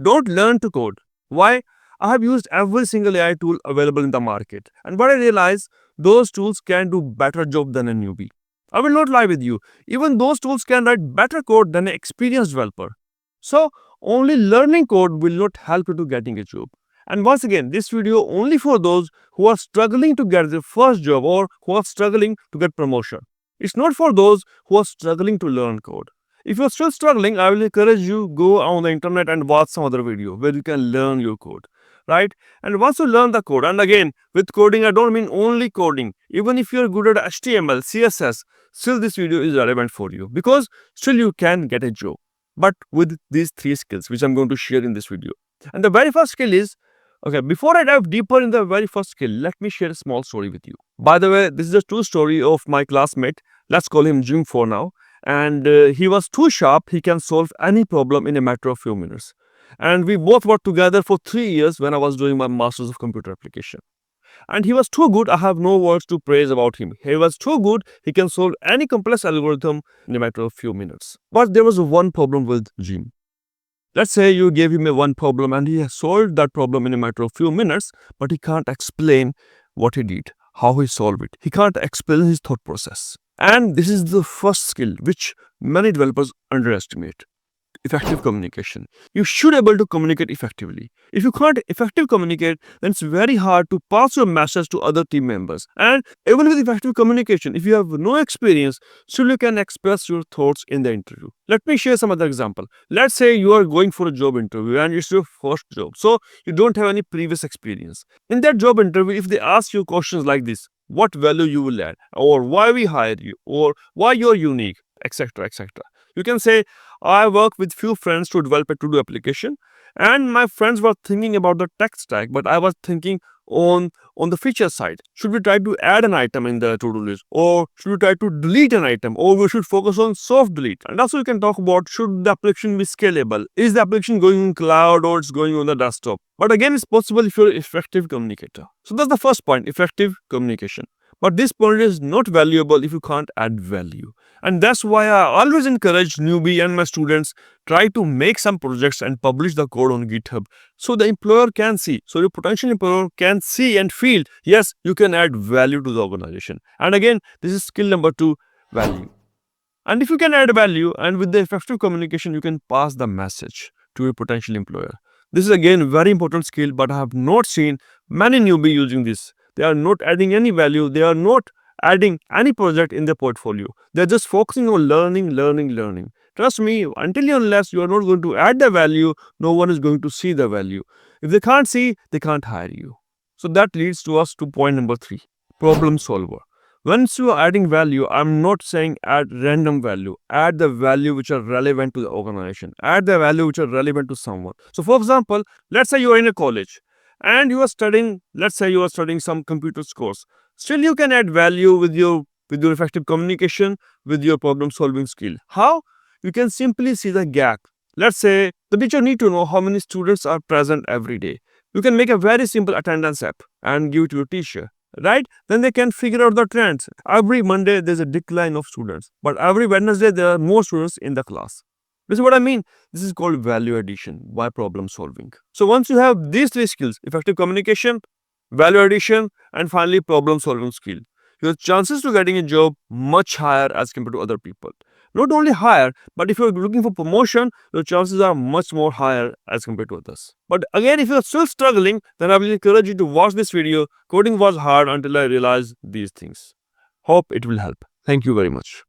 Don't learn to code. Why? I have used every single AI tool available in the market, and what I realize, those tools can do better job than a newbie. I will not lie with you. Even those tools can write better code than an experienced developer. So only learning code will not help you to getting a job. And once again, this video only for those who are struggling to get their first job or who are struggling to get promotion. It's not for those who are struggling to learn code. If you're still struggling, I will encourage you go on the internet and watch some other video where you can learn your code, right? And once you learn the code, and again, with coding, I don't mean only coding. Even if you're good at HTML, CSS, still this video is relevant for you because still you can get a job. But with these three skills, which I'm going to share in this video. And the very first skill is, okay, before I dive deeper in the very first skill, let me share a small story with you. By the way, this is a true story of my classmate. Let's call him Jim for now. And he was too sharp, he can solve any problem in a matter of few minutes. And we both worked together for 3 years when I was doing my Masters of Computer Application. And he was too good, I have no words to praise about him. He was too good, he can solve any complex algorithm in a matter of few minutes. But there was one problem with Jim. Let's say you gave him one problem and he has solved that problem in a matter of few minutes, but he can't explain what he did, how he solved it. He can't explain his thought process. And this is the first skill which many developers underestimate. Effective communication. You should be able to communicate effectively. If you can't effectively communicate, then it's very hard to pass your message to other team members. And even with effective communication, if you have no experience, still you can express your thoughts in the interview. Let me share some other example. Let's say you are going for a job interview and it's your first job, so you don't have any previous experience. In that job interview, if they ask you questions like this, what value you will add, or why we hired you, or why you're unique, etc., etc. You can say, I work with few friends to develop a to-do application, and my friends were thinking about the tech stack, but I was thinking on the feature side. Should we try to add an item in the to-do list, or should we try to delete an item, or we should focus on soft delete? And also you can talk about, should the application be scalable? Is the application going in cloud or it's going on the desktop? But again, it's possible if you're an effective communicator. So that's the first point, effective communication. But this point is not valuable if you can't add value. And that's why I always encourage newbie and my students, try to make some projects and publish the code on GitHub so the employer can see, so your potential employer can see and feel, yes, you can add value to the organization. And again, this is skill number 2, value. And if you can add value and with the effective communication, you can pass the message to your potential employer. This is again very important skill, but I have not seen many newbie using this. They are not adding any value. They are not adding any project in their portfolio. They're just focusing on learning. Trust me, until and unless you are not going to add the value, no one is going to see the value. If they can't see, they can't hire you. So that leads to us to point number 3, problem solver. Once you are adding value, I'm not saying add random value. Add the value which are relevant to the organization. Add the value which are relevant to someone. So for example, let's say you are in a college and you are studying, let's say you are studying some computer course. Still you can add value with your effective communication, with your problem solving skill. How? You can simply see the gap. Let's say the teacher need to know how many students are present every day. You can make a very simple attendance app and give it to your teacher, right? Then they can figure out the trends. Every Monday there's a decline of students, but every Wednesday there are more students in the class. This is what I mean. This is called value addition by problem solving. So once you have these 3 skills, effective communication, value addition, and finally problem solving skill, your chances to getting a job much higher as compared to other people. Not only higher, but if you're looking for promotion, your chances are much more higher as compared to others. But again, if you're still struggling, then I will encourage you to watch this video. Coding was hard until I realized these things. Hope it will help. Thank you very much.